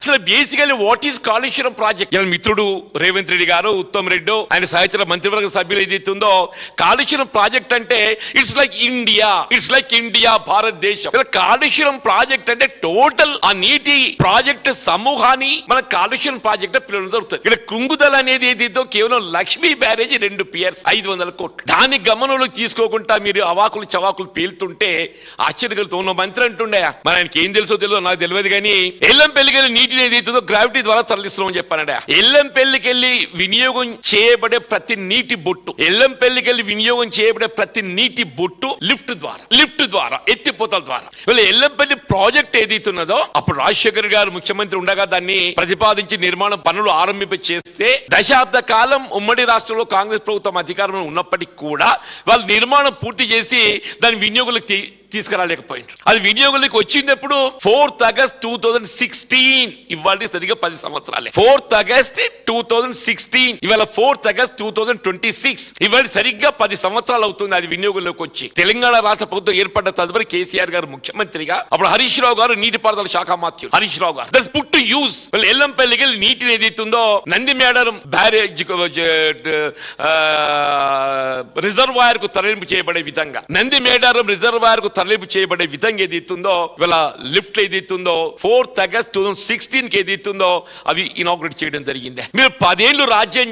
అసలు basically what is Kaleshwaram project? ఇలా మిత్రుడు రేవంత్ రెడ్డి గారు, ఉత్తమ్ రెడ్డి, ఆయన సహచర మంత్రివర్గ సభ్యులు ఏదైతుందో కాళేశ్వరం ప్రాజెక్ట్ అంటే ఇట్స్ లైక్ ఇండియా, భారతదేశం. ఇలా కాళేశ్వరం ప్రాజెక్ట్ అంటే టోటల్ ఆ నీటి ప్రాజెక్ట్ సమూహాన్ని మన కాళేశ్వరం ప్రాజెక్ట్ పిల్లలు దొరుకుతుంది. ఇక్కడ కుంగుదల అనేది ఏదైతే కేవలం లక్ష్మీ బ్యారేజ్ 2 పియర్స్ 500 కోట్లు. దాని గమనంలోకి తీసుకోకుండా మీరు అవాకులు చవాకులు పేలుతుంటే ఆశ్చర్యకలుగుతూ ఉన్న మంత్రి అంటుండే, మరి ఆయనకి ఏం తెలుసో తెలియదు, నాకు తెలియదు కానీ ఎల్లంపల్లికెళ్ళి నీటిని ఏదైతుందో గ్రావిటీ ద్వారా తరలిస్తున్నామని చెప్పానండి. ఎల్లంపల్లికెళ్ళి వినియోగం చేయబడే ప్రతి నీటి బొట్టు, ఎల్లంపల్లికెళ్ళి వినియోగం చేయబడే ప్రతి నీటి బొట్టు లిఫ్ట్ ద్వారా ఎత్తిపోతల ద్వారా వీళ్ళ ఎల్లంపల్లి ప్రాజెక్ట్ ఏదైతున్నదో అప్పుడు రాజశేఖర్ గారు ముఖ్యమంత్రి ఉండగా దాన్ని ప్రతిపాదించి నిర్మాణ పనులు ఆరంభింప చేస్తే దశాబ్ద కాలం ఉమ్మడి రాష్ట్రంలో కాంగ్రెస్ ప్రభుత్వం అధికారంలో ఉన్నప్పటికీ కూడా వాళ్ళు నిర్మాణం పూర్తి చేసి దాని వినియోగులకు తీసుకురాలేకపోయింది. అది వినియోగంలోకి వచ్చింది ఎప్పుడు? 4th August 2016. ఇవాళ సరిగ్గా 10 సంవత్సరాలే. 4th August 2016, ఇవాళ 4th August 2026. ఇవాళ సరిగ్గా 10 సంవత్సరాలు అవుతుంది అది వినియోగంలోకి వచ్చి. తెలంగాణ రాష్ట్ర ప్రభుత్వం ఏర్పడ్డ తదుపరి కేసీఆర్ గారు ముఖ్యమంత్రిగా, అప్పుడు హరీష్ రావు గారు నీటిపారుదల శాఖ మంత్రి హరీష్ రావు గారు దట్స్ పుట్ టు యూజ్. ఎల్లంపల్లికి నీటిని ఏదైతుందో నంది మేడారం బ్యారేజ్ రిజర్వాయర్ కు తరలింపు చేయబడే విధంగా, నంది మేడారం రిజర్వాయర్ కు తరలింపు చేయబడే విధంగా ఏదైతుందో ఇవాళ లిఫ్ట్ ఏదైతుందో 4th August 2016 కి ఏదైతుందో అవి ఇనాగ్రేట్ చేయడం జరిగింది. మీరు 10 ఏళ్లు రాజ్యం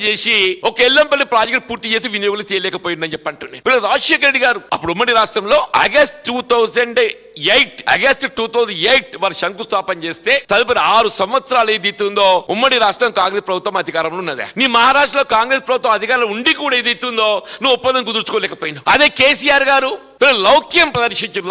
చేసి ఒక ఎల్లంపల్లి ప్రాజెక్ట్ పూర్తి చేసి వినియోగులు చేయలేకపోయిందని చెప్పి అంటున్నాయి. రాజశేఖర రెడ్డి గారు అప్పుడు ఉమ్మడి రాష్ట్రంలో August 2008 వారు శంకుస్థాపన చేస్తే తదుపరి 6 సంవత్సరాలు ఏదైతుందో ఉమ్మడి రాష్ట్రం కాంగ్రెస్ ప్రభుత్వం అధికారంలో ఉన్నది. నీ మహారాష్ట్రలో కాంగ్రెస్ ప్రభుత్వం అధికారంలో ఉండి కూడా ఏదైతుందో నువ్వు ఒప్పందం కుదుర్చుకోలేకపోయినావు. అదే కేసీఆర్ గారు లౌక్యం ప్రదర్శించారు.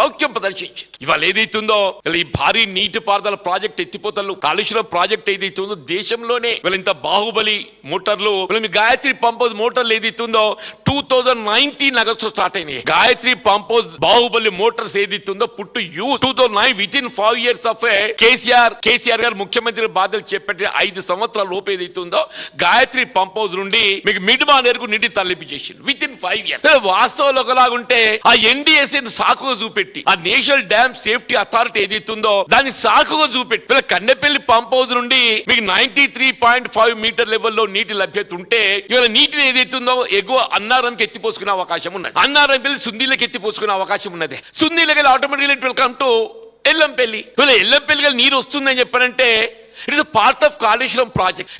ఇవాళ ఏదైతుందో ఈ భారీ నీటి పారుదల ప్రాజెక్ట్ ఎత్తిపోతలు కాళేశ్వరం ప్రాజెక్ట్ ఏదైతుందో దేశంలోనే ఇంత బాహుబలి మోటార్లు, గాయత్రి పంపోజ్ మోటార్లు ఏదైతుందో 2019 ఆగస్టు స్టార్ట్ అయినాయి. గాయత్రి పంపోజ్ బాహుబలి మోటార్స్ ఏదైతుందో పుట్టు use 2009 within 5 years of KCR గారు ముఖ్యమంత్రి బాధ్యతలు చేపట్టి 5 సంవత్సరాల లోపు ఏదైతుందో గాయత్రి పంపోజ్ నుండి మీకు మిడ్ మానేరుకు నీటి తరలింపు చేసింది వితిన్ 5 years. వాస్తవంలో ఒకలాగుంటే ఆ NDSA సాకుగా చూపెట్టి ఆ నేషనల్ డ్యామ్ సేఫ్టీ అథారిటీ ఏదైతుందో దాన్ని సాకుగా చూపెట్టి కన్నెపల్లి పంప్ హౌస్ నుండి మీకు 93.5 మీటర్ లెవెల్లో నీటి లభ్యత ఉంటే ఇవాళ నీటిని ఏదైతుందో ఎగువ అన్నారంకి ఎత్తిపోసుకునే అవకాశం ఉన్నది. అన్నారం వెళ్ళి సుందీలకు ఎత్తిపోసుకునే అవకాశం ఉన్నది. సుందీలకి automatic welcome to Yellampalli. Yellampalli నీరు వస్తుందని చెప్పారంటే it is part of Kaleshwaram project.